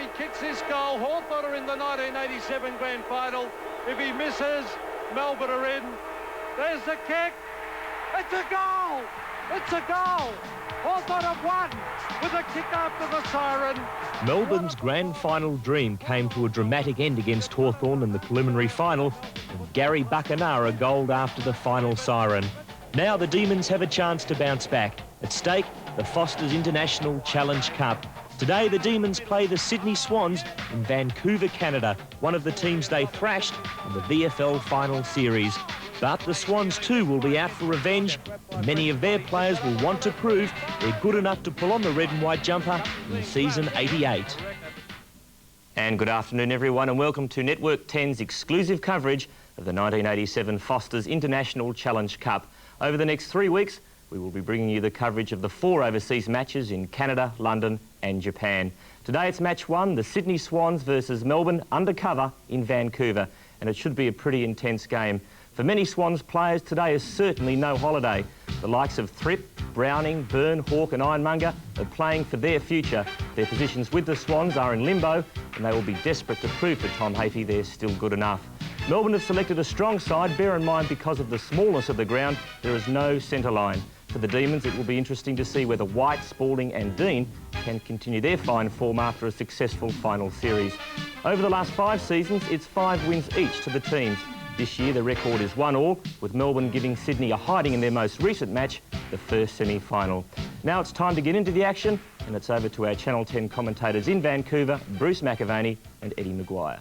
McAvaney kicks his goal. Hawthorn are in the 1987 grand final. If he misses, Melbourne are in. There's the kick. It's a goal. It's a goal. Hawthorn have won with a kick after the siren. Melbourne's grand final dream came to a dramatic end against Hawthorn in the preliminary final, and Gary Buckenara goaled after the final siren. Now the Demons have a chance to bounce back. At stake, the Foster's International Challenge Cup. Today, the Demons play the Sydney Swans in Vancouver, Canada, one of the teams they thrashed in the VFL final series. But the Swans too will be out for revenge, and many of their players will want to prove they're good enough to pull on the red and white jumper in season 88. And good afternoon everyone, and welcome to Network 10's exclusive coverage of the 1987 Foster's International Challenge Cup. Over the next 3 weeks, we will be bringing you the coverage of the 4 overseas matches in Canada, London and Japan. Today it's match 1, the Sydney Swans versus Melbourne undercover in Vancouver, and it should be a pretty intense game. For many Swans players, today is certainly no holiday. The likes of Thripp, Browning, Byrne, Hawke and Ironmonger are playing for their future. Their positions with the Swans are in limbo, and they will be desperate to prove to Tom Hafey they're still good enough. Melbourne have selected a strong side. Bear in mind, because of the smallness of the ground, there is no centre line. For the Demons, it will be interesting to see whether White, Spalding and Dean can continue their fine form after a successful final series. Over the last 5 seasons, it's 5 wins each to the teams. This year, the record is 1-1, with Melbourne giving Sydney a hiding in their most recent match, the first semi-final. Now it's time to get into the action, and it's over to our Channel 10 commentators in Vancouver, Bruce McAvaney and Eddie McGuire.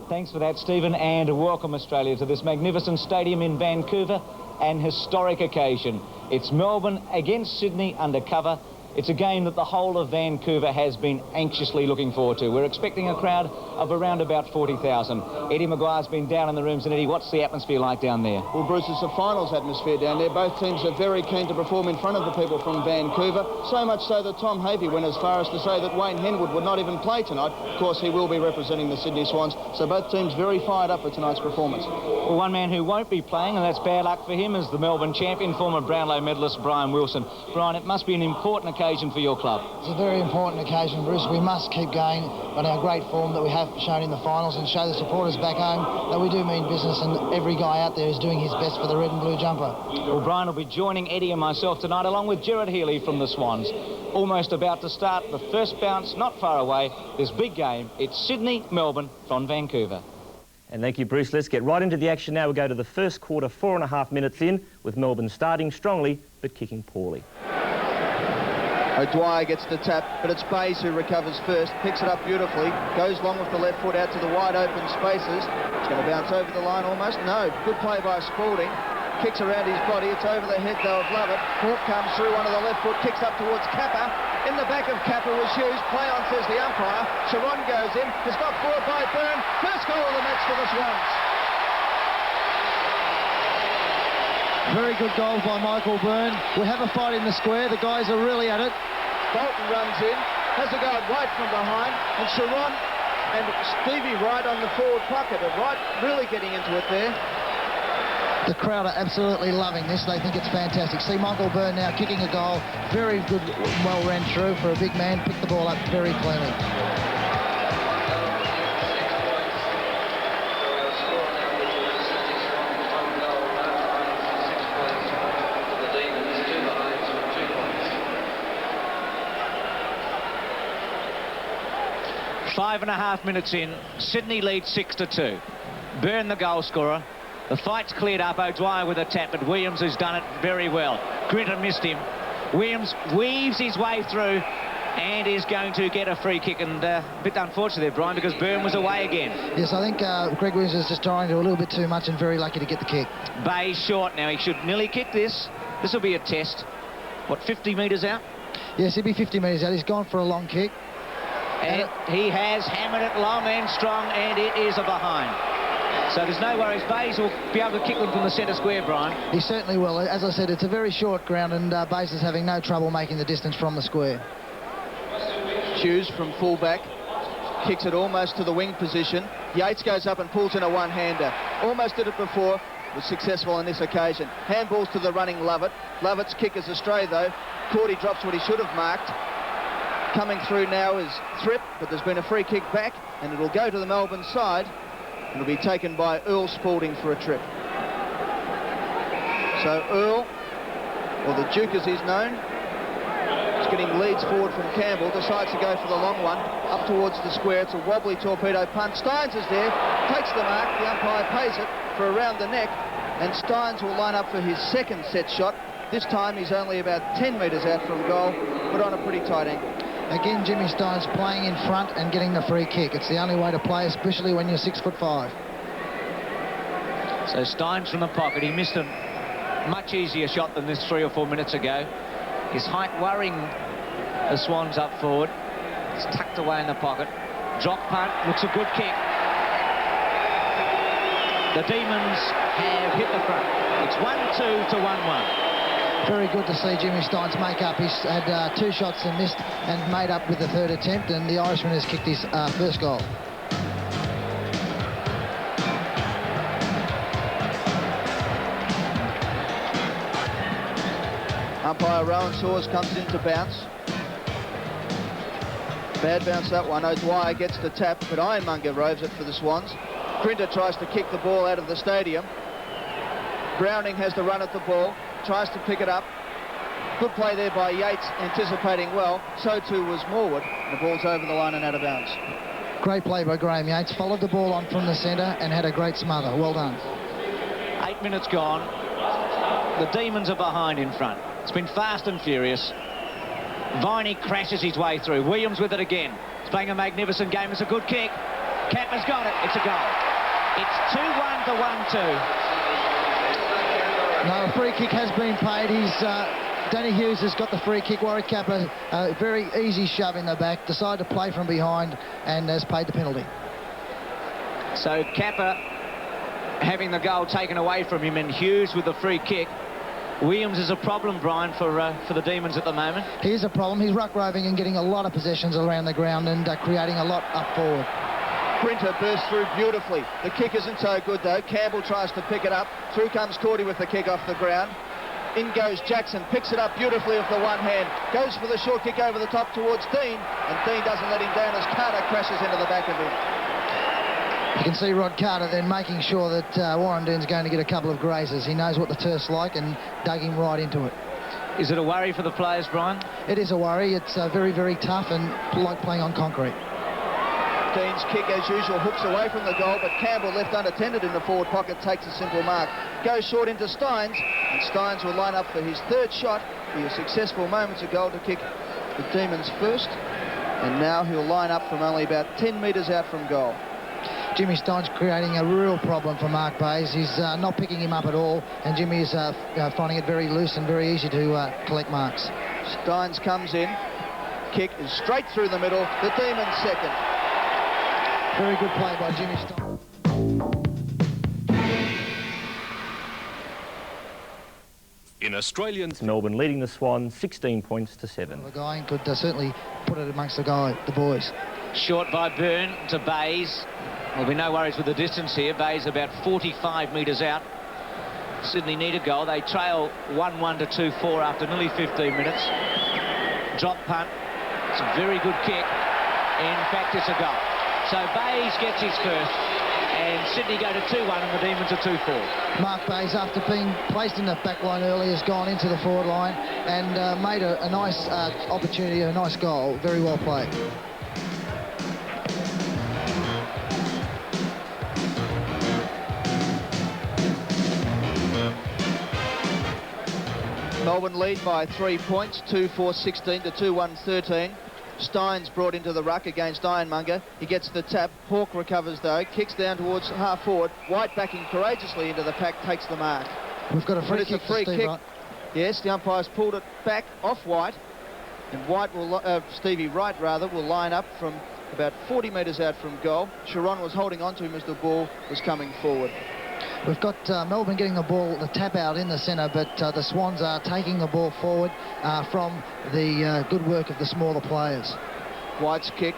Thanks for that, Stephen, and welcome Australia to this magnificent stadium in Vancouver, an historic occasion. It's Melbourne against Sydney undercover. It's a game that the whole of Vancouver has been anxiously looking forward to. We're expecting a crowd of around about 40,000. Eddie McGuire's been down in the rooms, and Eddie, what's the atmosphere like down there? Well, Bruce, it's a finals atmosphere down there. Both teams are very keen to perform in front of the people from Vancouver, so much so that Tom Hafey went as far as to say that Wayne Henwood would not even play tonight. Of course, he will be representing the Sydney Swans, so both teams very fired up for tonight's performance. Well, one man who won't be playing, and that's bad luck for him, is the Melbourne champion, former Brownlow medalist Brian Wilson. Brian, it must be an important occasion for your club. It's a very important occasion, Bruce. We must keep going on our great form that we have shown in the finals and show the supporters back home that we do mean business, and every guy out there is doing his best for the red and blue jumper. Well, Brian will be joining Eddie and myself tonight, along with Gerard Healy from the Swans. Almost about to start the first bounce, not far away. This big game, it's Sydney, Melbourne from Vancouver. And thank you, Bruce. Let's get right into the action now. We'll go to the first quarter, 4.5 minutes in, with Melbourne starting strongly but kicking poorly. O'Dwyer gets the tap, but it's Bayes who recovers first, picks it up beautifully, goes long with the left foot out to the wide open spaces. It's going to bounce over the line almost. No, good play by Spalding. Kicks around his body. It's over the head though of Lovett. Hawke comes through one of the left foot, kicks up towards Kappa. In the back of Kappa was Hughes. Play on, says the umpire. Sharon goes in. It's got forward by Byrne. First goal of the match for the Swans. Very good goal by Michael Byrne. We have a fight in the square. The guys are really at it. Bolton runs in, has a go at White from behind, and Sharon and Stevie Wright on the forward pocket. Wright really getting into it there. The crowd are absolutely loving this. They think it's fantastic. See Michael Byrne now kicking a goal. Very good, well ran through for a big man. Picked the ball up very cleanly. Five and a half minutes in, Sydney leads 6-2. Byrne the goal scorer. The fight's cleared up. O'Dwyer with a tap, but Williams has done it very well. Grinton missed him. Williams weaves his way through and is going to get a free kick, and a bit unfortunate there, Brian, because Byrne was away again. Yes, I think Greg Williams is just trying to do a little bit too much and very lucky to get the kick. Bayes short now. He should nearly kick this. This will be a test. What, 50 metres out? Yes, he'll be 50 metres out. He's gone for a long kick. And he has hammered it long and strong, and it is a behind. So there's no worries. Bayes will be able to kick them from the centre square, Brian. He certainly will. As I said, it's a very short ground, and Bayes is having no trouble making the distance from the square. Hughes from fullback kicks it almost to the wing position. Yates goes up and pulls in a one-hander. Almost did it before. Was successful on this occasion. Handballs to the running Lovett. Lovett's kick is astray though. Cordy drops what he should have marked. Coming through now is Thrip, but there's been a free kick back, and it'll go to the Melbourne side. It'll be taken by Earl Spalding for a trip. So Earl, or the Duke as he's known, is getting leads forward from Campbell, decides to go for the long one, up towards the square. It's a wobbly torpedo punt. Steins is there, takes the mark, the umpire pays it for around the neck, and Steins will line up for his second set shot. This time he's only about 10 metres out from goal, but on a pretty tight angle. Again, Jimmy Steins playing in front and getting the free kick. It's the only way to play, especially when you're 6'5". So Steins from the pocket. He missed a much easier shot than this 3 or 4 minutes ago. His height worrying the Swans up forward. It's tucked away in the pocket. Drop punt, looks a good kick. The Demons have hit the front. It's 1-2 to 1-1. Very good to see Jimmy Steins make up. He's had 2 shots and missed and made up with the 3rd attempt, and the Irishman has kicked his first goal. Umpire Rowan Saws comes in to bounce. Bad bounce that one. O'Dwyer gets the tap, but Ironmonger roves it for the Swans. Grinter tries to kick the ball out of the stadium. Browning has the run at the ball, tries to pick it up. Good play there by Yates, anticipating well. So too was Morwood. The ball's over the line and out of bounds. Great play by Graham Yates. Followed the ball on from the centre and had a great smother. Well done. 8 minutes gone. The Demons are behind in front. It's been fast and furious. Viney crashes his way through. Williams with it again. He's playing a magnificent game. It's a good kick. Kappa's got it. It's a goal. It's 2-1 to 1-2. No, a free kick has been paid. Danny Hughes has got the free kick. Warwick Kappa, very easy shove in the back, decided to play from behind and has paid the penalty. So Kappa having the goal taken away from him, and Hughes with the free kick. Williams is a problem, Brian, for the Demons at the moment. He is a problem. He's ruck roving and getting a lot of possessions around the ground and creating a lot up forward. Grinter bursts through beautifully. The kick isn't so good though. Campbell tries to pick it up. Through comes Cordy with the kick off the ground. In goes Jackson, picks it up beautifully with the one hand. Goes for the short kick over the top towards Dean, and Dean doesn't let him down as Carter crashes into the back of him. You can see Rod Carter then making sure that Warren Dean's going to get a couple of grazes. He knows what the turf's like and dug him right into it. Is it a worry for the players, Brian? It is a worry. It's very, very tough and like playing on concrete. Dean's kick, as usual, hooks away from the goal, but Campbell, left unattended in the forward pocket, takes a simple mark. Goes short into Steins, and Steins will line up for his 3rd shot. He was successful moments ago to kick the Demons first, and now he'll line up from only about 10 metres out from goal. Jimmy Steins creating a real problem for Mark Bayes. He's not picking him up at all, and Jimmy is finding it very loose and very easy to collect marks. Steins comes in. Kick is straight through the middle. The Demons second. Very good play by Jimmy Steins. In Australian, Melbourne leading the Swans 16 points to 7. The guy could certainly put it amongst the boys. Short by Byrne to Bayes. There'll be no worries with the distance here. Bayes about 45 metres out. Sydney need a goal. They trail 1-1 to 2-4 after nearly 15 minutes. Drop punt. It's a very good kick. In fact, it's a goal. So Bayes gets his first, and Sydney go to 2-1, and the Demons are 2-4. Mark Bayes, after being placed in the back line early, has gone into the forward line and made a nice opportunity, a nice goal. Very well played. Melbourne lead by 3 points, 2-4-16 to 2-1-13. Steins brought into the ruck against Ironmonger. He gets the tap. Hawke recovers though, kicks down towards half forward. White backing courageously into the pack, takes the mark. We've got a free kick for Steve Wright. Yes, the umpire's pulled it back off White, and White will, Stevie Wright rather, will line up from about 40 metres out from goal. Sharon was holding on to him as the ball was coming forward. We've got Melbourne getting the ball, the tap out in the centre, but the Swans are taking the ball forward from the good work of the smaller players. White's kick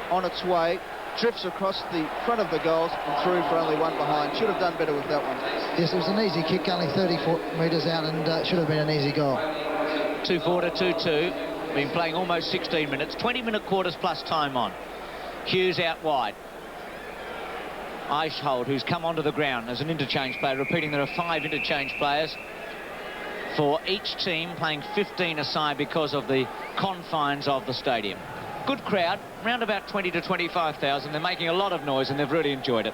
on its way, drifts across the front of the goals and through for only one behind. Should have done better with that one. Yes, it was an easy kick, only 34 metres out, and should have been an easy goal. 2-4 to 2-2. been playing almost 16 minutes, 20-minute quarters plus time on. Hughes out wide. Eichhold, who's come onto the ground as an interchange player, repeating there are 5 interchange players for each team, playing 15 aside because of the confines of the stadium. Good crowd, around about 20 to 25,000. They're making a lot of noise and they've really enjoyed it.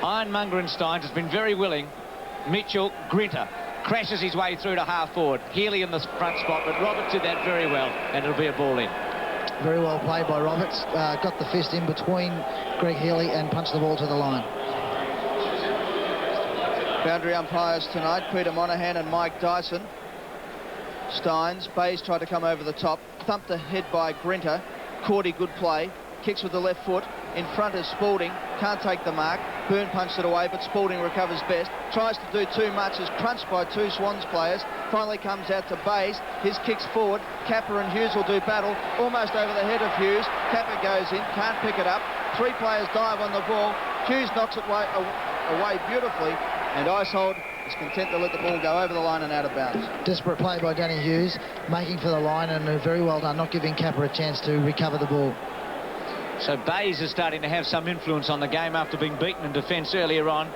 Ironmonger and Steins has been very willing. Mitchell, Grinter crashes his way through to half forward. Healy in the front spot, but Roberts did that very well, and it'll be a ball in. Very well played by Roberts. Got the fist in between Greg Healy and punched the ball to the line. Boundary umpires tonight, Peter Monaghan and Mike Dyson. Steins, Bays tried to come over the top, thumped ahead by Grinter. Cordy, good play, kicks with the left foot. In front is Spalding, can't take the mark. Byrne punched it away, but Spalding recovers best. Tries to do too much, is crunched by 2 Swans players. Finally comes out to Bays. His kicks forward. Capper and Hughes will do battle. Almost over the head of Hughes. Capper goes in, can't pick it up. 3 players dive on the ball. Hughes knocks it away beautifully. And Eichhold is content to let the ball go over the line and out of bounds. Desperate play by Danny Hughes, making for the line, and very well done, not giving Capper a chance to recover the ball. So Bays is starting to have some influence on the game after being beaten in defence earlier on.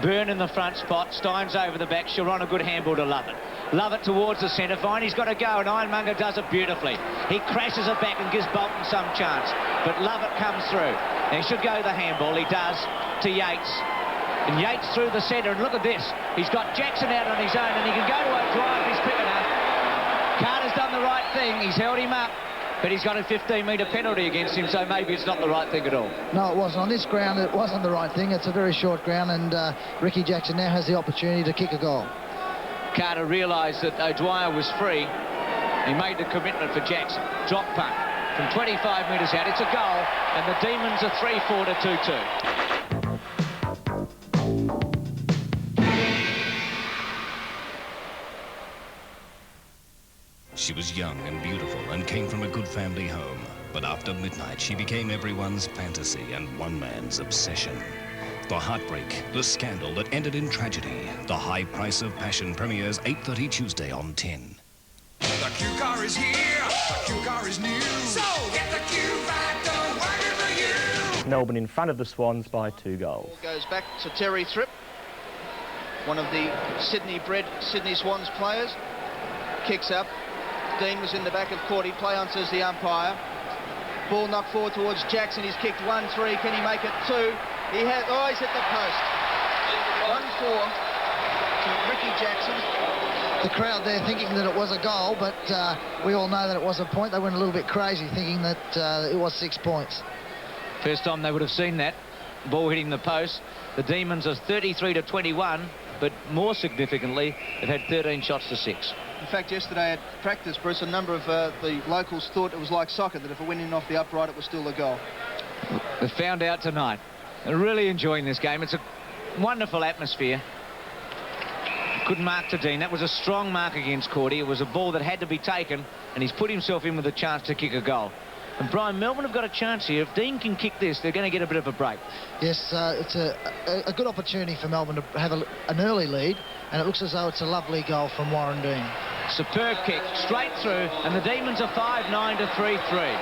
Byrne in the front spot, Steins over the back. Sharon a good handball to Lovett. Lovett towards the centre. Viney's got to go, and Ironmonger does it beautifully. He crashes it back and gives Bolton some chance, but Lovett comes through. He should go the handball. He does to Yates. And Yates through the centre, and look at this. He's got Jackson out on his own, and he can go to O'Dwyer if he's quick enough. Carter's done the right thing. He's held him up, but he's got a 15-metre penalty against him, so maybe it's not the right thing at all. No, it wasn't. On this ground, it wasn't the right thing. It's a very short ground, and Ricky Jackson now has the opportunity to kick a goal. Carter realised that O'Dwyer was free. He made the commitment for Jackson. Drop punt from 25 metres out. It's a goal, and the Demons are 3-4 to 2-2. She was young and beautiful and came from a good family home. But after midnight, she became everyone's fantasy and one man's obsession. The heartbreak, the scandal that ended in tragedy. The High Price of Passion premieres 8:30 Tuesday on 10. The Q car is here. The Q car is new. So get the Q5, working for you. Melbourne in front of the Swans by 2 goals. Goes back to Terry Thripp, one of the Sydney-bred Sydney Swans players. Kicks up. Dean was in the back of Cordy. Play on, says the umpire. Ball knocked forward towards Jackson. He's kicked 1-3. Can he make it 2? He has. Oh, he's hit the post. 1-4 to Ricky Jackson. The crowd there thinking that it was a goal, but we all know that it was a point. They went a little bit crazy thinking that it was 6 points. First time they would have seen that. Ball hitting the post. The Demons are 33 to 21, but more significantly, they've had 13 shots to 6. In fact, yesterday at practice, Bruce, a number of the locals thought it was like soccer, that if it went in off the upright, it was still a goal. They found out tonight. They're really enjoying this game. It's a wonderful atmosphere. Good mark to Dean. That was a strong mark against Cordy. It was a ball that had to be taken, and he's put himself in with a chance to kick a goal. And Brian, Melbourne have got a chance here. If Dean can kick this, they're going to get a bit of a break. Yes, it's a good opportunity for Melbourne to have an early lead, and it looks as though it's a lovely goal from Warren Dean. Superb kick, straight through, and the Demons are 5-9 to 3-3.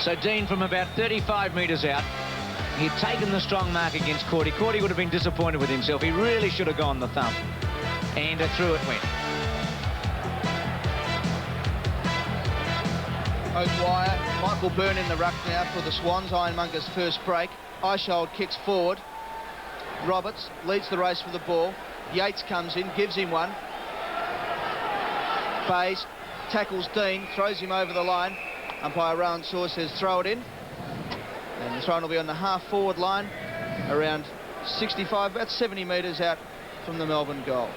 So Dean from about 35 metres out. He had taken the strong mark against Cordy. Cordy would have been disappointed with himself. He really should have gone the thump. And through it went. O'Dwyer, Michael Byrne in the ruck now for the Swans. Ironmonger's first break. Eichhold kicks forward. Roberts leads the race for the ball. Yates comes in, gives him one. Bays tackles Dean, throws him over the line. Umpire Rowan Saw says throw it in. And the throw will be on the half-forward line, around 65, about 70 metres out from the Melbourne goal.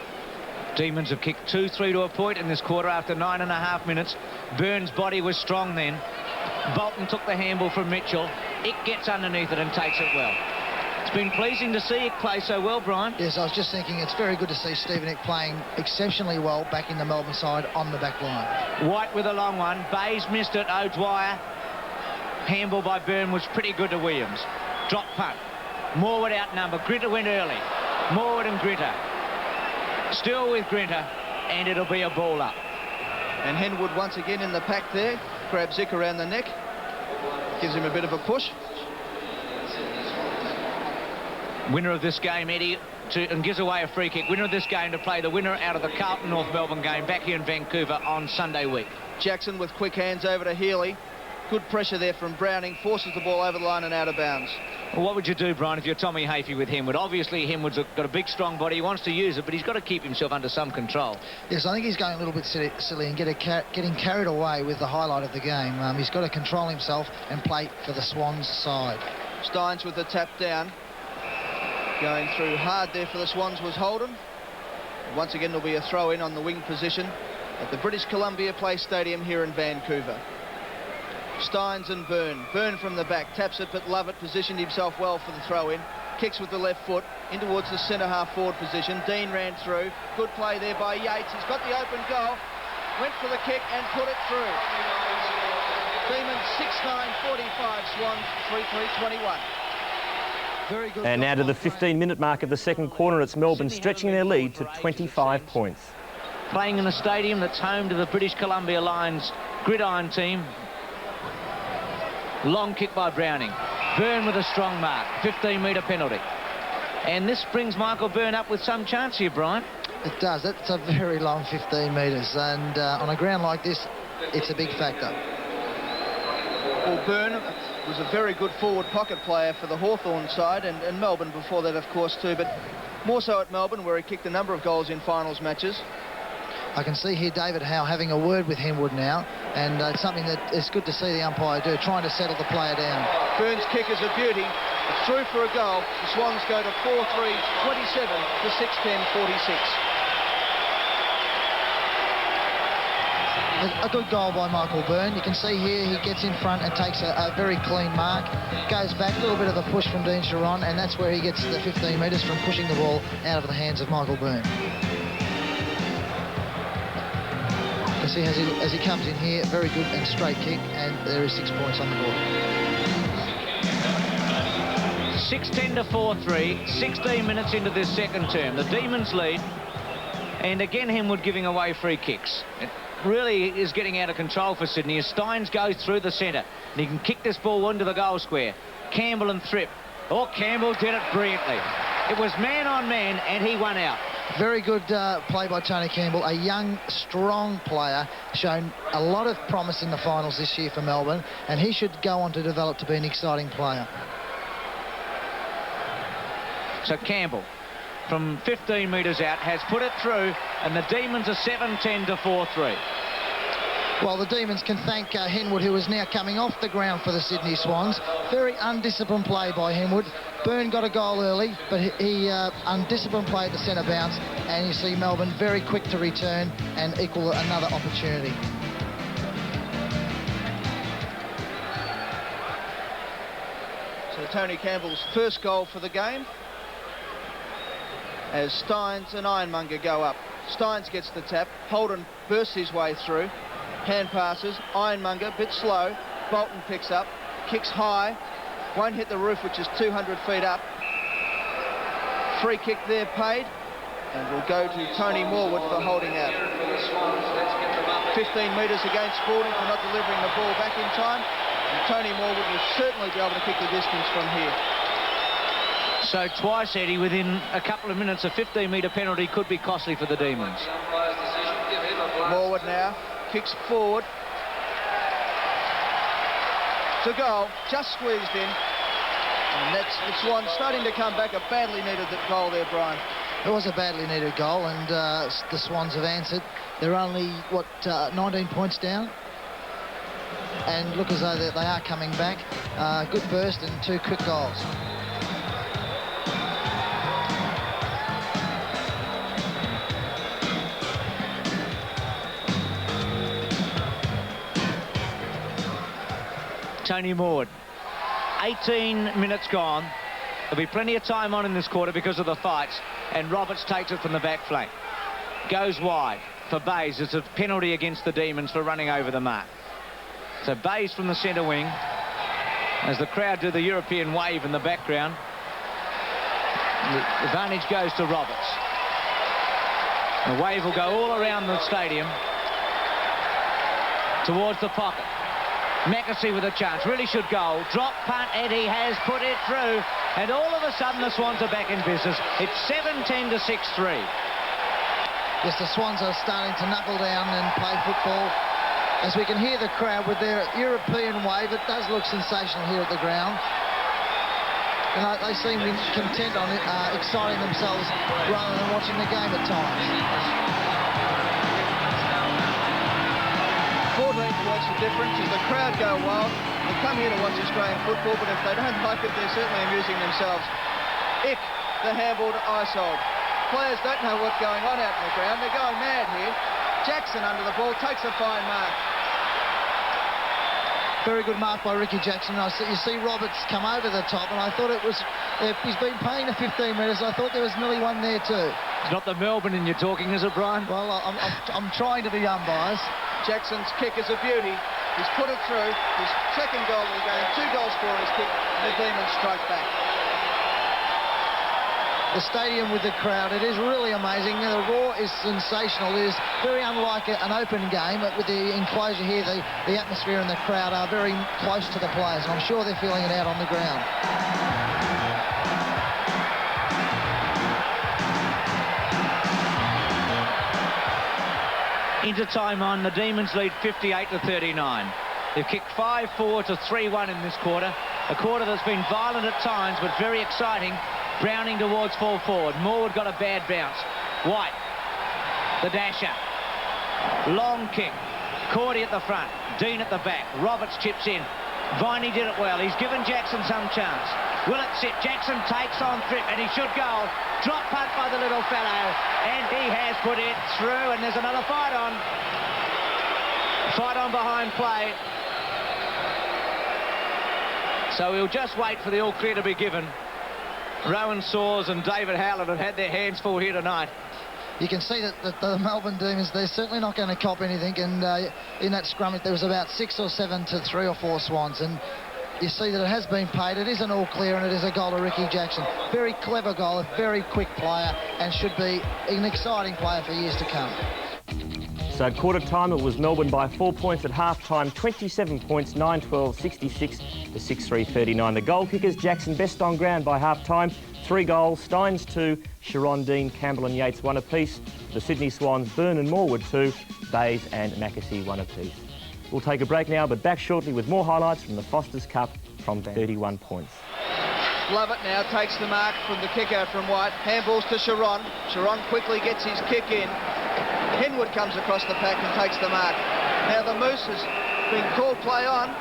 Demons have kicked 2-3 to a point in this quarter after 9.5 minutes. Byrne's body was strong then. Bolton took the handball from Mitchell. It gets underneath it and takes it well. It's been pleasing to see it play so well, Brian. Yes, I was just thinking it's very good to see Stephen Eck playing exceptionally well back in the Melbourne side on the back line. White with a long one. Bays missed it. O'Dwyer. Handball by Byrne was pretty good to Williams. Drop punt. Moore would outnumber. Grinter went early. Morwood and Grinter. Still with Grinter, and it'll be a ball up. And Henwood once again in the pack there. Grabs Zick around the neck. Gives him a bit of a push. Winner of this game, Eddie, and gives away a free kick. Winner of this game to play the winner out of the Carlton North Melbourne game back here in Vancouver on Sunday week. Jackson with quick hands over to Healy. Good pressure there from Browning. Forces the ball over the line and out of bounds. Well, what would you do, Brian, if you're Tommy Hafey with Henwood? Obviously, Henwood's got a big, strong body. He wants to use it, but he's got to keep himself under some control. Yes, I think he's going a little bit silly and getting carried away with the highlight of the game. He's got to control himself and play for the Swans side. Steins with the tap down. Going through hard there for the Swans was Holden. Once again, there'll be a throw-in on the wing position at the British Columbia Place Stadium here in Vancouver. Steins and Byrne. Byrne from the back, taps it, but Lovett positioned himself well for the throw-in. Kicks with the left foot in towards the centre-half forward position. Dean ran through. Good play there by Yates. He's got the open goal. Went for the kick and put it through. Demons 6-9-45. Swans 3-3-21. Very good. And now to the 15-minute mark of the second quarter. It's Melbourne stretching their lead to 25 points. Playing in a stadium that's home to the British Columbia Lions gridiron team. Long kick by Browning. Byrne with a strong mark. 15-metre penalty. And this brings Michael Byrne up with some chance here, Brian. It does. That's a very long 15 metres. And on a ground like this, it's a big factor. Well, Byrne was a very good forward pocket player for the Hawthorn side and Melbourne before that, of course, too. But more so at Melbourne, where he kicked a number of goals in finals matches. I can see here David Howe having a word with Henwood now, and it's something that it's good to see the umpire do, trying to settle the player down. Byrne's kick is a beauty. It's through for a goal. The Swans go to 4-3-27 to 6-10-46. A good goal by Michael Byrne. You can see here he gets in front and takes a very clean mark. Goes back, a little bit of a push from Dean Chiron, and that's where he gets the 15 metres from pushing the ball out of the hands of Michael Byrne. You can see as he comes in here, very good and straight kick, and there is 6 points on the board. 6-10 to 4-3, 16 minutes into this second term. The Demons lead, and again Henwood giving away free kicks. It really is getting out of control for Sydney as Steins goes through the centre, and he can kick this ball into the goal square. Campbell and Thripp. Oh, Campbell did it brilliantly. It was man on man, and he won out. Very good play by Tony Campbell, a young, strong player, shown a lot of promise in the finals this year for Melbourne, and he should go on to develop to be an exciting player. So Campbell, from 15 metres out, has put it through, and the Demons are 7-10 to 4-3. Well, the Demons can thank Henwood, who is now coming off the ground for the Sydney Swans. Very undisciplined play by Henwood. Byrne got a goal early, but he undisciplined play at the centre bounce, and you see Melbourne very quick to return and equal another opportunity. So Tony Campbell's first goal for the game, as Steins and Ironmonger go up. Steins gets the tap. Holden bursts his way through. Hand passes. Ironmonger, bit slow. Bolton picks up. Kicks high. Won't hit the roof, which is 200 feet up. Free kick there paid. And will go to Tony Morwood for holding out. 15 metres against Spalding for not delivering the ball back in time. And Tony Morwood will certainly be able to kick the distance from here. So twice, Eddie, within a couple of minutes, a 15-metre penalty could be costly for the Demons. Morwood now kicks forward. To goal, just squeezed in. And that's the Swans starting to come back. A badly needed goal there, Brian. It was a badly needed goal, and the Swans have answered. They're only, 19 points down? And look as though they are coming back. Good burst and 2 quick goals. Tony Morwood. 18 minutes gone. There'll be plenty of time on in this quarter because of the fights, and Roberts takes it from the back flank. Goes wide for Bayes. It's a penalty against the Demons for running over the mark. So Bayes from the centre wing, as the crowd do the European wave in the background. The advantage goes to Roberts. The wave will go all around the stadium towards the pocket. McAvaney with a chance, really should goal. Drop punt, and he has put it through. And all of a sudden, the Swans are back in business. It's 7-10 to 6-3. Yes, the Swans are starting to knuckle down and play football. As we can hear the crowd with their European wave, it does look sensational here at the ground. And they seem content on it, exciting themselves rather than watching the game at times. 14 points the difference as the crowd go wild. They come here to watch Australian football, but if they don't like it, they're certainly amusing themselves. Ick, the handball to Isold. Players don't know what's going on out in the ground. They're going mad here. Jackson under the ball, takes a fine mark. Very good mark by Ricky Jackson. You see Roberts come over the top, and I thought it was... he's been playing the 15 metres. I thought there was nearly one there too. It's not the Melbourne in you're talking, is it, Brian? Well, I'm trying to be unbiased. Jackson's kick is a beauty. He's put it through. His second goal of the game. 2 goals for his kick. The Demons strike back. The stadium with the crowd, it is really amazing. The roar is sensational. It is very unlike an open game, but with the enclosure here, the atmosphere and the crowd are very close to the players, and I'm sure they're feeling it out on the ground. Into time on, the Demons lead 58 to 39. They've kicked 5-4 to 3-1 in this quarter. A quarter that's been violent at times, but very exciting. Browning towards full forward. Morwood got a bad bounce. White, the dasher. Long kick. Cordy at the front. Dean at the back. Roberts chips in. Viney did it well. He's given Jackson some chance. Will it sit? Jackson takes on Tripp, and he should go. Drop punt by the little fellow, and he has put it through, and there's another fight on. Fight on behind play. So we'll just wait for the all clear to be given. Rowan Saws and David Howlett have had their hands full here tonight. You can see that the Melbourne Demons, they're certainly not going to cop anything, and in that scrum there was about 6 or 7 to 3 or 4 Swans, and you see that it has been paid. It is an all clear, and it is a goal to Ricky Jackson. Very clever goal, a very quick player, and should be an exciting player for years to come. So at quarter time, it was Melbourne by 4 points. At half time, 27 points, 9-12, 66 to 6-3, 39. The goal kickers, Jackson best on ground by half time. 3 goals, Steins 2, Sharon, Dean, Campbell and Yates 1 apiece. The Sydney Swans, Byrne and Morwood 2, Bays and McAvaney 1 apiece. We'll take a break now, but back shortly with more highlights from the Foster's Cup from 31 points. Lovett now takes the mark from the kick out from White. Handballs to Sharon. Sharon quickly gets his kick in. Henwood comes across the pack and takes the mark. Now the Moose has been called play on.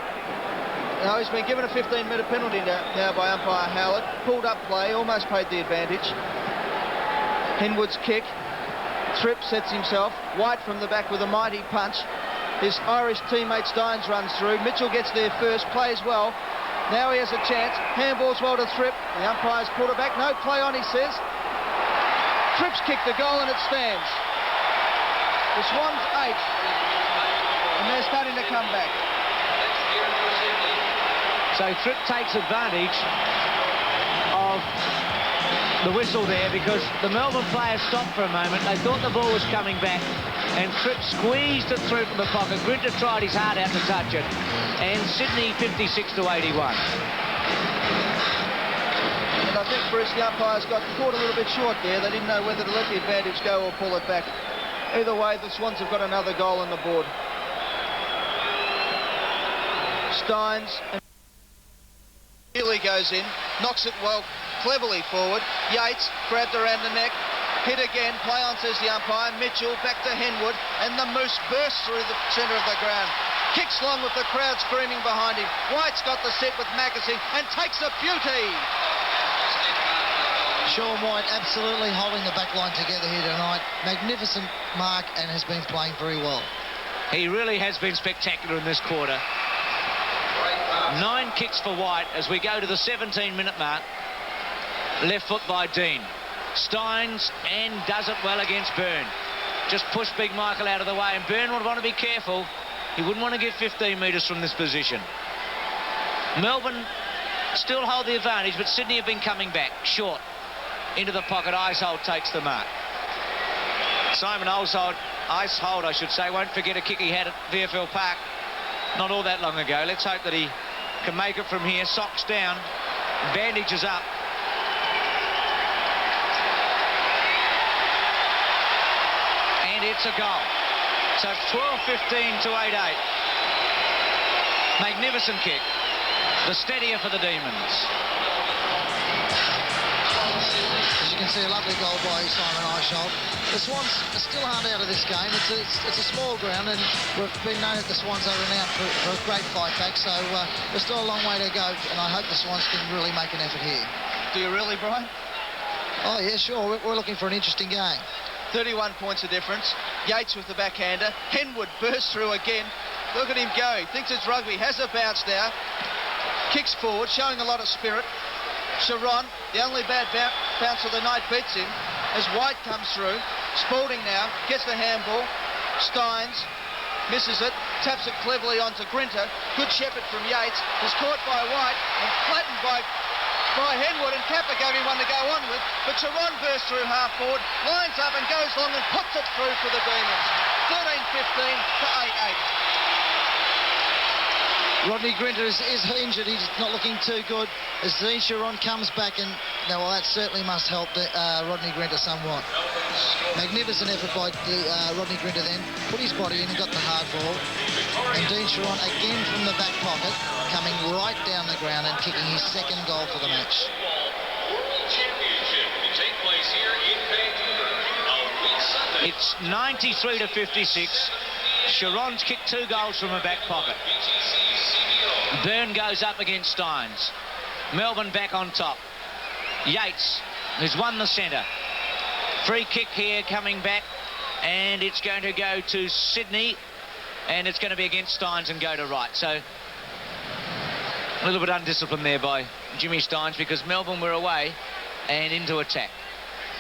Now he's been given a 15-metre penalty now by umpire Howlett. Pulled up play, almost paid the advantage. Henwood's kick. Tripp sets himself. White from the back with a mighty punch. His Irish teammate Steins runs through. Mitchell gets there first, plays well. Now he has a chance. Handballs well to Tripp. The umpire's pulled it back. No play on, he says. Tripp's kicked the goal and it stands. The Swans 8, and they're starting to come back. So Tripp takes advantage of the whistle there because the Melbourne players stopped for a moment. They thought the ball was coming back, and Tripp squeezed it through from the pocket. Grinter tried his heart out to touch it, and Sydney 56 to 81. And I think Bruce, the umpires, got caught a little bit short there. They didn't know whether to let the advantage go or pull it back. Either way, the Swans have got another goal on the board. Steins nearly goes in, knocks it well, cleverly forward. Yates grabbed around the neck, hit again, play on, says the umpire. Mitchell back to Henwood, and the Moose bursts through the centre of the ground. Kicks long with the crowd screaming behind him. White's got the set with McAvaney and takes a beauty. Sean White absolutely holding the back line together here tonight. Magnificent mark and has been playing very well. He really has been spectacular in this quarter. 9 kicks for White as we go to the 17-minute mark. Left foot by Dean. Steins and does it well against Byrne. Just pushed Big Michael out of the way, and Byrne would want to be careful. He wouldn't want to get 15 metres from this position. Melbourne still hold the advantage, but Sydney have been coming back short. into the pocket. Icehold takes the mark. Simon Icehold, I should say, won't forget a kick he had at VFL Park not all that long ago. Let's hope that he can make it from here. Socks down, bandages up. And it's a goal. So it's 12-15 to 8-8. Magnificent kick. The steadier for the Demons. As you can see, a lovely goal by Simon Icehold. The Swans still aren't out of this game. It's a small ground, and we've been known that the Swans are renowned for a great fight back, so there's still a long way to go, and I hope the Swans can really make an effort here. Do you really, Brian? Oh, yeah, sure. We're looking for an interesting game. 31 points of difference. Yates with the backhander. Henwood bursts through again. Look at him go. He thinks it's rugby. Has a bounce now. Kicks forward, showing a lot of spirit. Ch10, the only bad bounce of the night, beats him as White comes through. Spalding now gets the handball. Steins misses it, taps it cleverly onto Grinter. Good shepherd from Yates. Is caught by White and flattened by Henwood, and Kappa gave him one to go on with, but Ch10 bursts through half forward, lines up and goes long and puts it through for the Demons. 13-15 to 8-8. Rodney Grinter is injured. He's not looking too good. As Ch10 comes back, and well, that certainly must help Rodney Grinter somewhat. Magnificent effort by Rodney Grinter then. Put his body in and got the hard ball. And Ch10 again from the back pocket, coming right down the ground and kicking his second goal for the match. It's 93 to 56. Ch10's kicked 2 goals from a back pocket. Byrne goes up against Steins. Melbourne back on top. Yates, who's won the centre. Free kick here coming back, and it's going to go to Sydney, and it's going to be against Steins and go to right. So a little bit undisciplined there by Jimmy Steins, because Melbourne were away and into attack.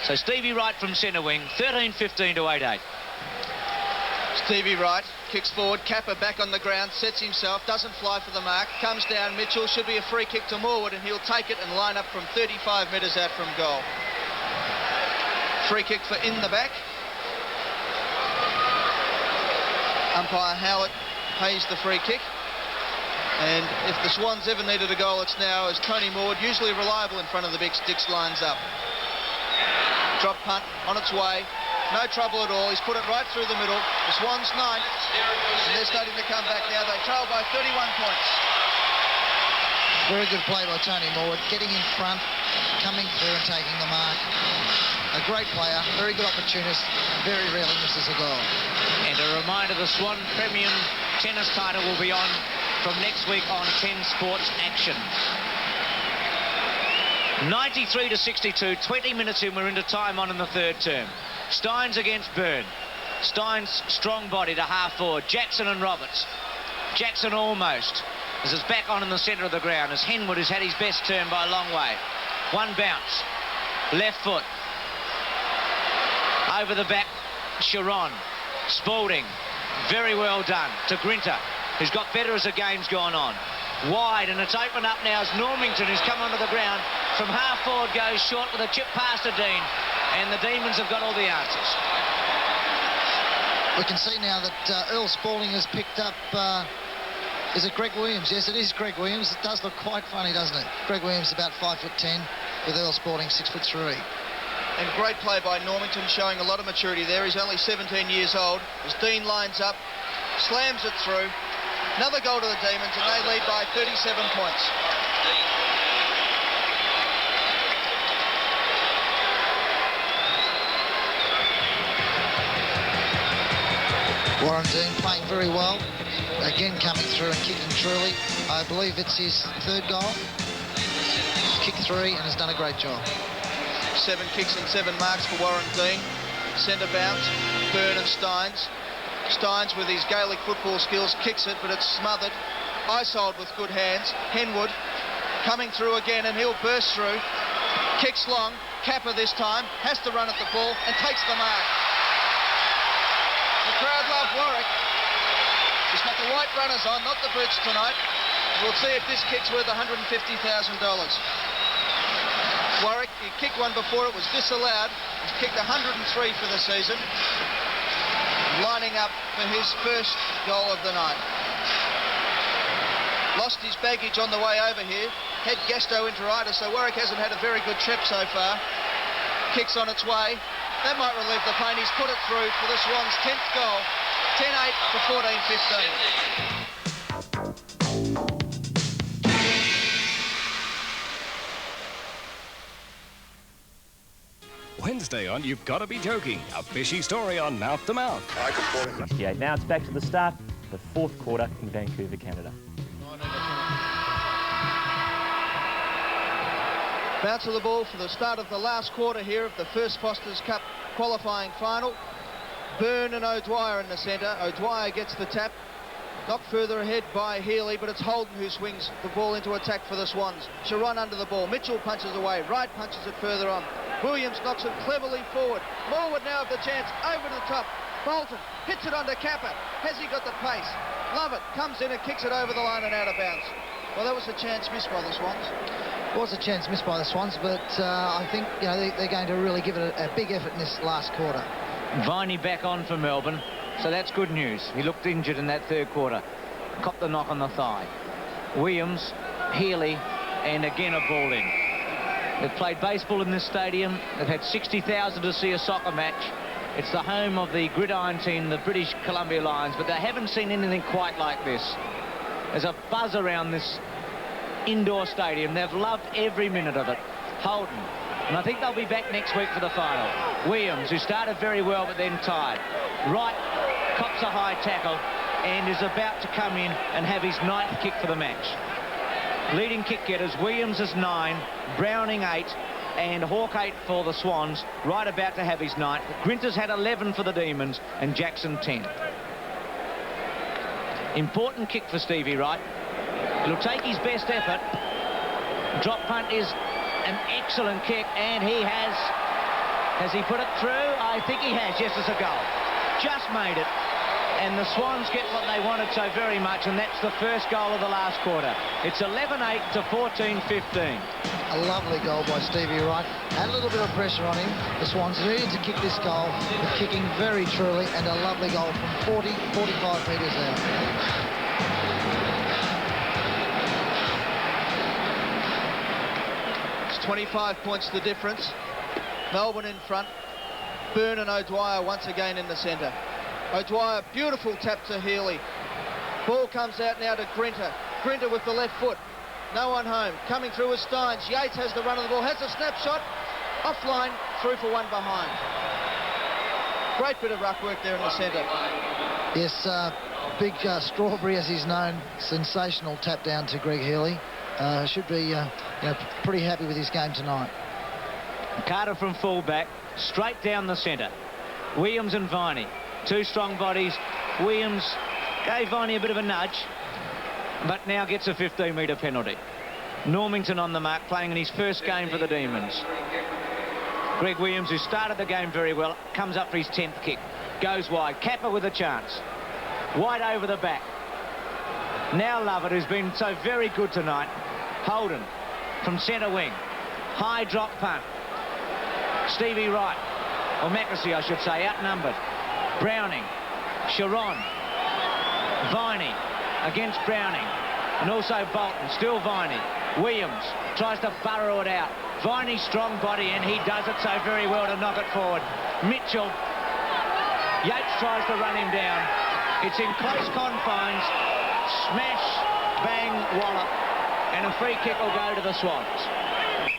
So Stevie Wright from centre wing, 13-15 to 8-8. Stevie Wright kicks forward. Kappa back on the ground, sets himself, doesn't fly for the mark, comes down. Mitchell, should be a free kick to Morwood, and he'll take it and line up from 35 metres out from goal. Free kick for in the back. Umpire Howard pays the free kick. And if the Swans ever needed a goal, it's now, as Tony Morwood, usually reliable in front of the big sticks, lines up. Drop punt on its way. No trouble at all. He's put it right through the middle. The Swans 9. And they're starting to come back now. They trail by 31 points. Very good play by Tony Morwood, getting in front, coming through and taking the mark. A great player, very good opportunist, very rarely misses a goal. And a reminder, the Swan Premium tennis title will be on from next week on 10 Sports Action. 93 to 62, 20 minutes in, we're into time on in the third term. Steins against Byrne. Steins strong body to half forward. Jackson and Roberts. Jackson almost. As it's back on in the centre of the ground, as Henwood has had his best turn by a long way. One bounce. Left foot. Over the back, Ch10. Spalding. Very well done to Grinter, who's got better as the game's gone on. Wide, and it's opened up now as Normington, who's come onto the ground from half forward, goes short with a chip past to Dean. And the Demons have got all the answers. We can see now that Earl Spalding has picked up, is it Greg Williams? Yes, it is Greg Williams. It does look quite funny, doesn't it? Greg Williams about 5'10", with Earl Spalding 6'3". And great play by Normington, showing a lot of maturity there. He's only 17 years old. As Dean lines up, slams it through. Another goal to the Demons, and they lead by 37 points. Warren Dean playing very well. Again coming through and kicking truly. I believe it's his third goal. He's kicked 3 and has done a great job. 7 kicks and 7 marks for Warren Dean. Centre bounce, Byrne and Steins. Steins, with his Gaelic football skills, kicks it, but it's smothered. Icehold with good hands. Henwood coming through again, and he'll burst through. Kicks long. Kappa this time has to run at the ball and takes the mark. The crowd love Warwick. He's got the white runners on, not the boots tonight. We'll see if this kick's worth $150,000. Warwick He kicked one before, it was disallowed. He's kicked 103 for the season, lining up for his first goal of the night. Lost his baggage on the way over here. Head gastroenteritis, so Warwick hasn't had a very good trip so far. Kicks on its way. That might relieve the pain. He's put it through for the Swans' 10th goal. 10-8 to 14-15. Wednesday on You've Got to Be Joking, a fishy story on Mouth to Mouth. 68. Now it's back to the start, the fourth quarter in Vancouver, Canada. Bounce of the ball for the start of the last quarter here of the first Foster's Cup qualifying final. Byrne and O'Dwyer in the centre. O'Dwyer gets the tap. Knocked further ahead by Healy, but it's Holden who swings the ball into attack for the Swans. Ch10 under the ball. Mitchell punches away. Wright punches it further on. Williams knocks it cleverly forward. Morwood now have the chance. Over the top. Bolton hits it under Kappa. Has he got the pace? Lovett comes in and kicks it over the line and out of bounds. Well, that was a chance missed by the Swans. It was a chance missed by the Swans, but I think they're going to really give it a big effort in this last quarter. Viney back on for Melbourne, so that's good news. He looked injured in that third quarter. Copped the knock on the thigh. Williams, Healy, and again a ball in. They've played baseball in this stadium. They've had 60,000 to see a soccer match. It's the home of the gridiron team, the British Columbia Lions, but they haven't seen anything quite like this. There's a buzz around this indoor stadium. They've loved every minute of it. Holden, and I think they'll be back next week for the final. Williams, who started very well but then tired. Wright cops a high tackle and is about to come in and have his 9th kick for the match. Leading kick getters, Williams is 9, Browning 8, and Hawke 8 for the Swans, right about to have his 9th. Grinter's had 11 for the Demons, and Jackson 10. Important kick for Stevie Wright. He'll take his best effort. Drop punt is an excellent kick, and he has he put it through? I think he has. Yes, it's a goal. Just made it. And the Swans get what they wanted so very much, and that's the first goal of the last quarter. It's 11-8 to 14-15. A lovely goal by Stevie Wright. Had a little bit of pressure on him. The Swans needed to kick this goal. They're kicking very truly, and a lovely goal from 45 metres out. It's 25 points the difference. Melbourne in front. Byrne and O'Dwyer once again in the centre. O'Dwyer, beautiful tap to Healy. Ball comes out now to Grinter. Grinter with the left foot. No one home. Coming through is Steins. Yates has the run of the ball. Has a snapshot. Offline. Through for one behind. Great bit of ruck work there in the centre. Yes, big Strawberry, as he's known. Sensational tap down to Greg Healy. Should be pretty happy with his game tonight. Carter from fullback. Straight down the centre. Williams and Viney. Two strong bodies. Williams gave Viney a bit of a nudge, but now gets a 15-metre penalty. Normington on the mark, playing in his first game for the Demons. Greg Williams, who started the game very well, comes up for his 10th kick. Goes wide. Kappa with a chance. Wide over the back. Now Lovett, who's been so very good tonight. Holden from centre wing. High drop punt. Stevie Wright, or Mackesy, I should say, outnumbered. Browning, Ch10, Viney against Browning, and also Bolton, still Viney. Williams tries to burrow it out. Viney, strong body, and he does it so very well to knock it forward. Mitchell, Yates tries to run him down. It's in close confines. Smash, bang, wallop, and a free kick will go to the Swans.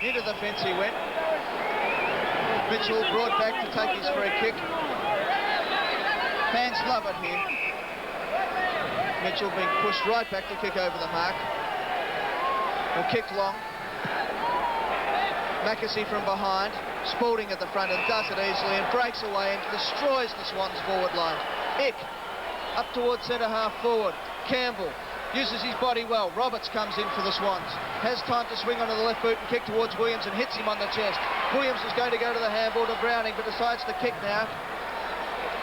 Into the fence he went. Mitchell brought back to take his free kick. Fans love it here. Mitchell being pushed right back to kick over the mark. Will kick long. Mackesy from behind. Spalding at the front and does it easily and breaks away and destroys the Swans forward line. Ick up towards centre half forward. Campbell uses his body well. Roberts comes in for the Swans. Has time to swing onto the left boot and kick towards Williams and hits him on the chest. Williams is going to go to the handball to Browning, but decides to kick now.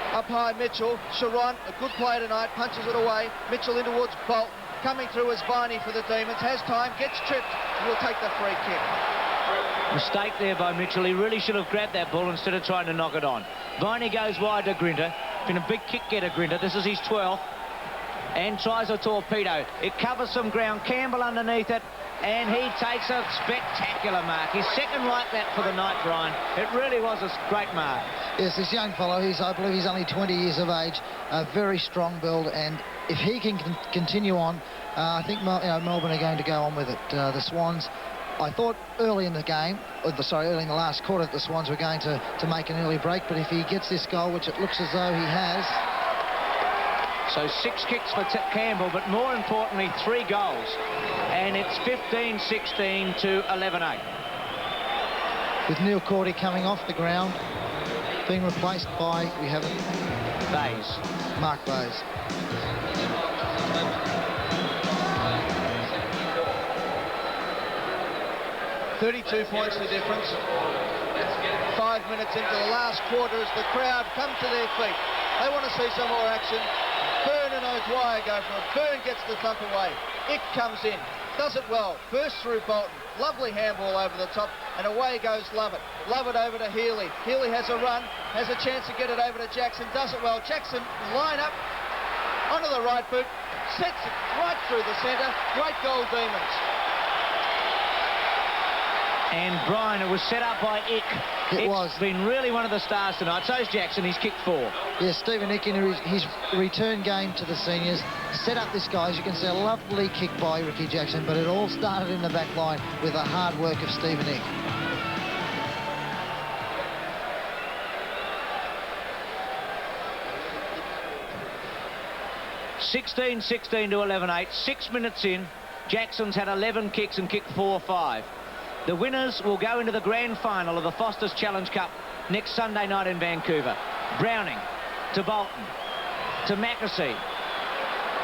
Up high, Mitchell. Ch10, a good play tonight, punches it away. Mitchell in towards Bolton. Coming through is Viney for the Demons. Has time, gets tripped, and will take the free kick. Mistake there by Mitchell. He really should have grabbed that ball instead of trying to knock it on. Viney goes wide to Grinter. Been a big kick getter, Grinter. This is his 12th. And tries a torpedo. It covers some ground. Campbell underneath it. And he takes a spectacular mark. His second like that for the night, Brian. It really was a great mark. Yes, this young fellow, I believe he's only 20 years of age, a very strong build, and if he can continue on, I think Melbourne are going to go on with it. The Swans, I thought early in the game, early in the last quarter, that the Swans were going to make an early break, but if he gets this goal, which it looks as though he has... So 6 kicks for Campbell, but more importantly, 3 goals. And it's 15-16 to 11-8. With Neil Cordy coming off the ground, being replaced by, we have Bayes. Mark Bayes. "32 points the difference. 5 minutes into the last quarter as the crowd come to their feet. They want to see some more action. Byrne and McGuire go for it. Byrne gets the thump away. Ick comes in. Does it well. Burst through Bolton. Lovely handball over the top. And away goes Lovett. Lovett over to Healy. Healy has a run. Has a chance to get it over to Jackson. Does it well. Jackson line up. Onto the right boot. Sets it right through the centre. Great goal, Demons. And Brian, it was set up by Ick. It was. Been really one of the stars tonight. So's Jackson. He's kicked 4. Yes, Stephen Ick in his return game to the seniors set up this guy. As you can see, a lovely kick by Ricky Jackson, but it all started in the back line with the hard work of Stephen Ick. (16-16 to 11-8). 6 minutes in. Jackson's had 11 kicks and kicked 4-5. The winners will go into the grand final of the Foster's Challenge Cup next Sunday night in Vancouver. Browning to Bolton to Mackesy.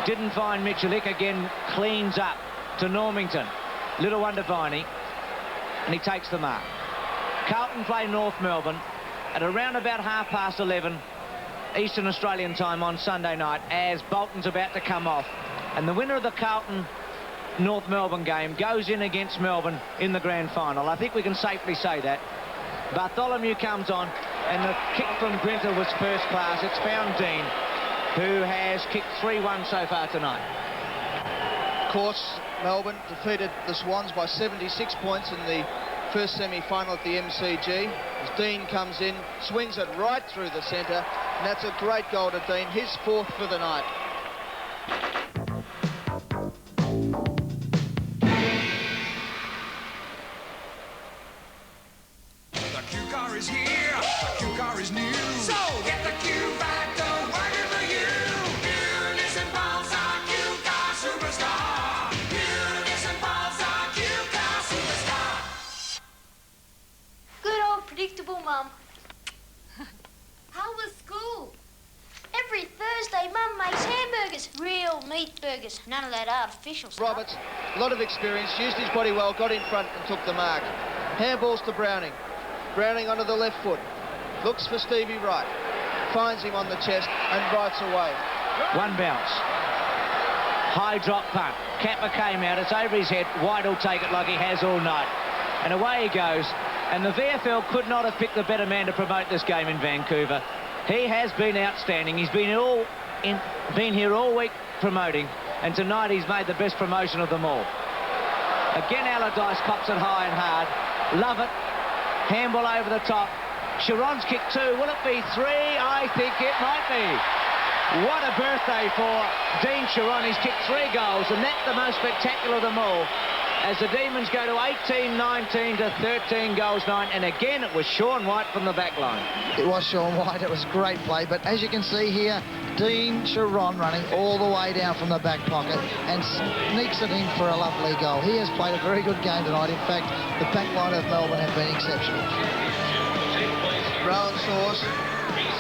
Didn't find Mitchell. Ick again cleans up to Normington. Little one to Viney. And he takes the mark. Carlton play North Melbourne at around about 11:30 Eastern Australian time on Sunday night as Bolton's about to come off. And the winner of the Carlton North Melbourne game goes in against Melbourne in the grand final. I think we can safely say that. Bartholomew comes on, and the kick from Grinter was first class. It's found Dean, who has kicked 3-1 so far tonight. Of course, Melbourne defeated the Swans by 76 points in the first semi-final at the MCG. As Dean comes in, swings it right through the centre, and that's a great goal to Dean, his 4th for the night. Is here, the Q car is new. So get the Q5, don't worry for you. Eunice and Paul's our Q car superstar. Eunice and Paul's our Q car superstar. Good old predictable Mum. How was school? Every Thursday Mum makes hamburgers, real meat burgers, none of that artificial stuff. Roberts, a lot of experience, used his body well, got in front and took the mark. Handballs to Browning. Browning onto the left foot. Looks for Stevie Wright. Finds him on the chest and rights away. One bounce. High drop punt. Kappa came out. It's over his head. White will take it like he has all night. And away he goes. And the VFL could not have picked the better man to promote this game in Vancouver. He has been outstanding. He's been here all week promoting. And tonight he's made the best promotion of them all. Again, Allardyce cops it high and hard. Love it. Handball over the top. Chiron's kick 2. Will it be 3? I think it might be. What a birthday for Dean Chiron. He's kicked 3 goals, and that's the most spectacular of them all. As the Demons go to 18-19 to 13 goals 9, and again it was Sean White from the back line. It was Sean White. It was a great play, but as you can see here, Dean Chiron running all the way down from the back pocket and sneaks it in for a lovely goal. He has played a very good game tonight. In fact, the back line of Melbourne have been exceptional. Rowan Source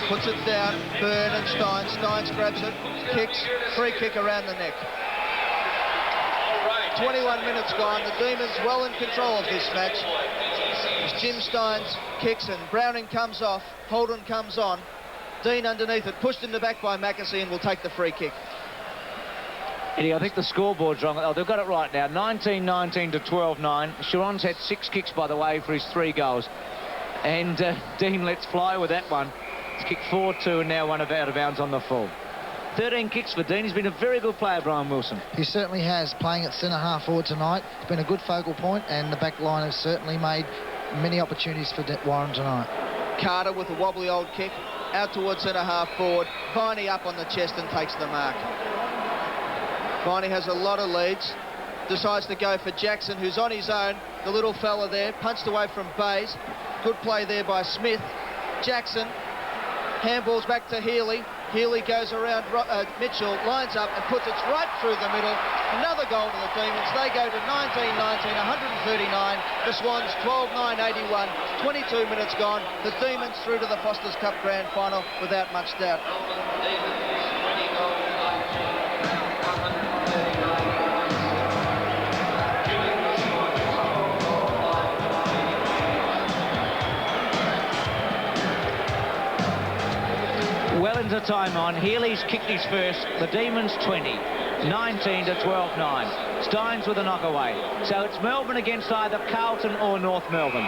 puts it down. Byrne and Steins. Steins grabs it, kicks, free kick around the neck. 21 minutes gone. The Demons well in control of this match. As Jim Steins kicks and Browning comes off, Holden comes on. Dean underneath it, pushed in the back by Mackesy, and will take the free kick. Eddie, I think the scoreboard's wrong. Oh, they've got it right now. 19-19 to 12-9. Sharon's had 6 kicks, by the way, for his 3 goals. And Dean lets fly with that one. He's kicked 4-2 and now one out of bounds on the full. 13 kicks for Dean. He's been a very good player, Brian Wilson. He certainly has, playing at centre-half forward tonight. It's been a good focal point, and the back line has certainly made many opportunities for Warren tonight. Carter with a wobbly old kick out towards centre-half forward. Viney up on the chest and takes the mark. Viney has a lot of leads. Decides to go for Jackson, who's on his own. The little fella there, punched away from Bays. Good play there by Smith. Jackson handballs back to Healy. Healy goes around Mitchell, lines up and puts it right through the middle. Another goal to the Demons. They go to 19-19, 139. The Swans 12-9, 81. 22 minutes gone. The Demons through to the Foster's Cup Grand Final without much doubt. Well into time on. Healy's kicked his first. The Demons 20. 19 to 12-9. Steins with a knockaway. So it's Melbourne against either Carlton or North Melbourne.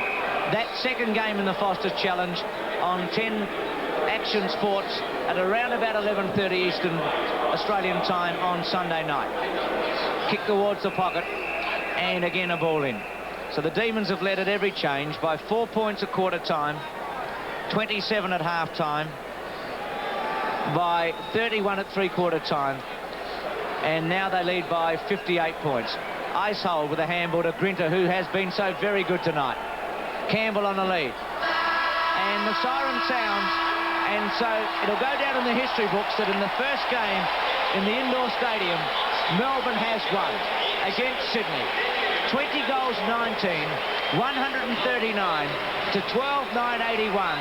That second game in the Foster's Challenge on 10 Action Sports at around about 11:30 Eastern Australian time on Sunday night. Kick towards the pocket and again a ball in. So the Demons have led at every change by 4 points at quarter time, 27 at half time, by 31 at three-quarter time, and now they lead by 58 points. Icehold with a handball to Grinter, who has been so very good tonight. Campbell on the lead. And the siren sounds, and so it'll go down in the history books that in the first game in the indoor stadium, Melbourne has won against Sydney. 20 goals 19, 139 to 12-9, 81.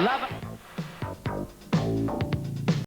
Love it.